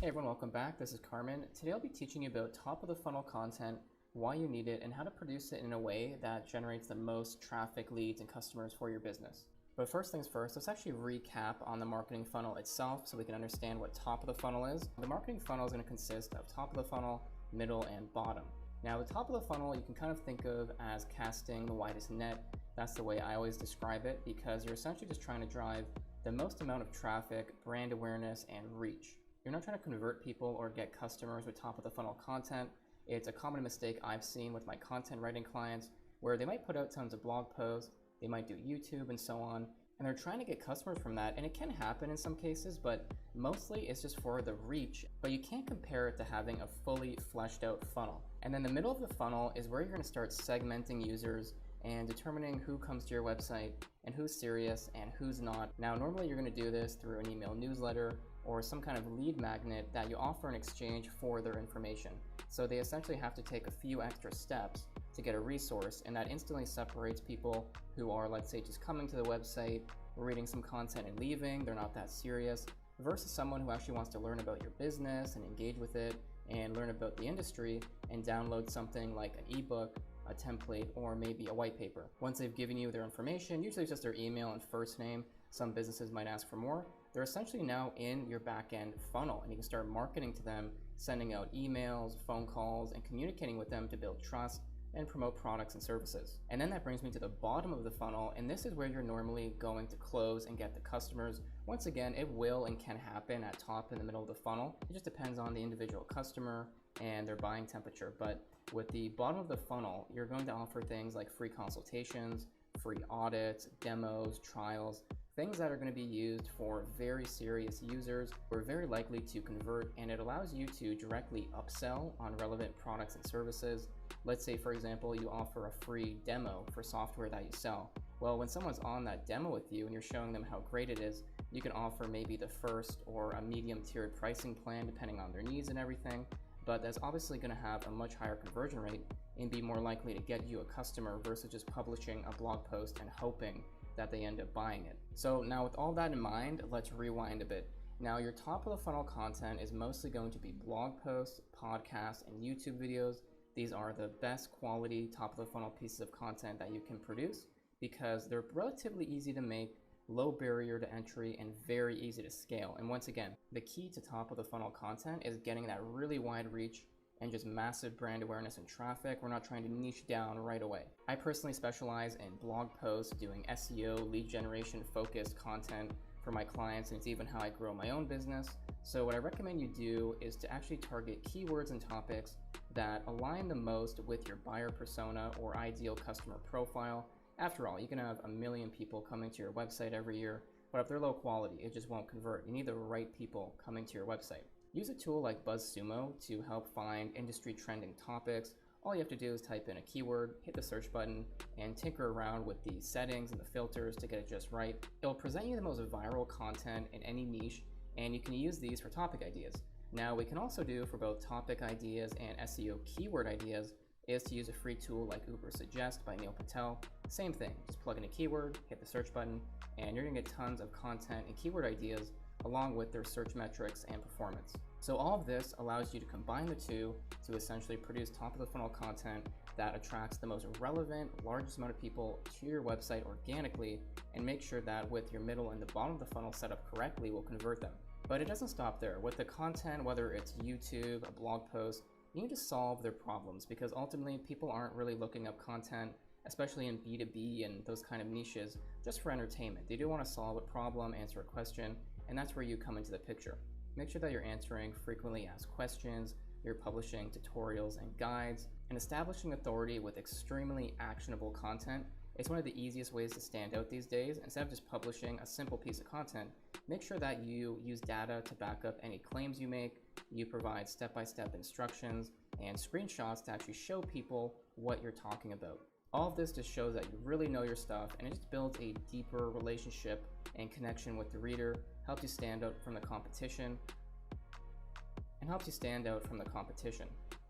Hey everyone, welcome back. This is Carmen. Today I'll be teaching you about top of the funnel content, why you need it, and how to produce it in a way that generates the most traffic, leads, and customers for your business. But first things first, let's actually recap on the marketing funnel itself so we can understand what top of the funnel is. The marketing funnel is going to consist of top of the funnel, middle, and bottom. Now the top of the funnel you can kind of think of as casting the widest net. That's the way I always describe it, because you're essentially just trying to drive the most amount of traffic, brand awareness, and reach. You're not trying to convert people or get customers with top of the funnel content. It's a common mistake I've seen with my content writing clients where they might put out tons of blog posts, they might do YouTube and so on, and they're trying to get customers from that, and it can happen in some cases, but mostly it's just for the reach. But you can't compare it to having a fully fleshed out funnel. And then the middle of the funnel is where you're going to start segmenting users and determining who comes to your website and who's serious and who's not. Now, normally you're going to do this through an email newsletter or some kind of lead magnet that you offer in exchange for their information. So they essentially have to take a few extra steps to get a resource, and that instantly separates people who are, let's say, just coming to the website, reading some content and leaving, they're not that serious, versus someone who actually wants to learn about your business and engage with it and learn about the industry and download something like an ebook, a template, or maybe a white paper. Once they've given you their information, usually it's just their email and first name, some businesses might ask for more, they're essentially now in your back-end funnel, and you can start marketing to them, sending out emails, phone calls, and communicating with them to build trust and promote products and services. And then that brings me to the bottom of the funnel, and this is where you're normally going to close and get the customers. Once again, it will and can happen at top in the middle of the funnel. It just depends on the individual customer and their buying temperature. But with the bottom of the funnel, you're going to offer things like free consultations, free audits, demos, trials, things that are going to be used for very serious users who are very likely to convert, and it allows you to directly upsell on relevant products and services. Let's say, for example, you offer a free demo for software that you sell. Well, when someone's on that demo with you and you're showing them how great it is, you can offer maybe the first or a medium tiered pricing plan depending on their needs and everything. But that's obviously going to have a much higher conversion rate and be more likely to get you a customer versus just publishing a blog post and hoping that they end up buying it. So now with all that in mind, let's rewind a bit. Now your top of the funnel content is mostly going to be blog posts, podcasts, and YouTube videos. These are the best quality top of the funnel pieces of content that you can produce because they're relatively easy to make, low barrier to entry, and very easy to scale. And once again, the key to top of the funnel content is getting that really wide reach and just massive brand awareness and traffic. We're not trying to niche down right away. I personally specialize in blog posts, doing SEO, lead generation focused content for my clients, and it's even how I grow my own business. So what I recommend you do is to actually target keywords and topics that align the most with your buyer persona or ideal customer profile. After all, you can have 1 million people coming to your website every year, but if they're low quality, it just won't convert. You need the right people coming to your website. Use a tool like BuzzSumo to help find industry trending topics. All you have to do is type in a keyword, hit the search button, and tinker around with the settings and the filters to get it just right. It'll present you the most viral content in any niche, and you can use these for topic ideas. Now, we can also do for both topic ideas and SEO keyword ideas is to use a free tool like Ubersuggest by Neil Patel. Same thing, just plug in a keyword, hit the search button, and you're gonna get tons of content and keyword ideas along with their search metrics and performance. So all of this allows you to combine the two to essentially produce top of the funnel content that attracts the most relevant, largest amount of people to your website organically, and make sure that with your middle and the bottom of the funnel set up correctly will convert them. But it doesn't stop there. With the content, whether it's YouTube, a blog post, you need to solve their problems, because ultimately people aren't really looking up content, especially in B2B and those kind of niches, just for entertainment. They do want to solve a problem, answer a question, and that's where you come into the picture. Make sure that you're answering frequently asked questions, you're publishing tutorials and guides, and establishing authority with extremely actionable content. It's one of the easiest ways to stand out these days. Instead of just publishing a simple piece of content, make sure that you use data to back up any claims you make. You provide step-by-step instructions and screenshots to actually show people what you're talking about. All of this just shows that you really know your stuff, and it just builds a deeper relationship and connection with the reader, helps you stand out from the competition,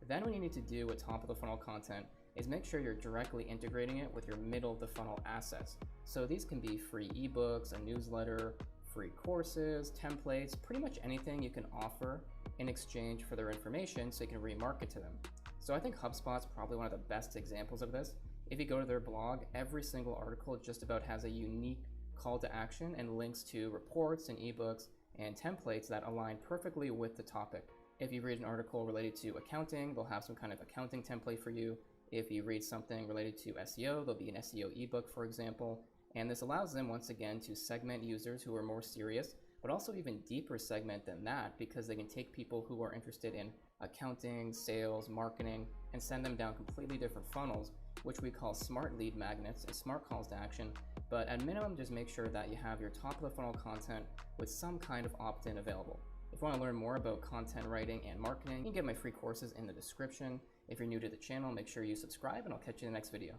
Then what you need to do with top of the funnel content is make sure you're directly integrating it with your middle of the funnel assets. So these can be free ebooks, a newsletter, free courses, templates, pretty much anything you can offer in exchange for their information so you can remarket to them. So I think HubSpot's probably one of the best examples of this. If you go to their blog, every single article just about has a unique call to action and links to reports and ebooks and templates that align perfectly with the topic. If you read an article related to accounting, they'll have some kind of accounting template for you. If you read something related to SEO, there'll be an SEO ebook, for example. And this allows them, once again, to segment users who are more serious, but also even deeper segment than that, because they can take people who are interested in accounting, sales, marketing, and send them down completely different funnels, which we call smart lead magnets and smart calls to action. But at minimum, just make sure that you have your top of the funnel content with some kind of opt-in available. If you want to learn more about content writing and marketing, you can get my free courses in the description. If you're new to the channel, make sure you subscribe, and I'll catch you in the next video.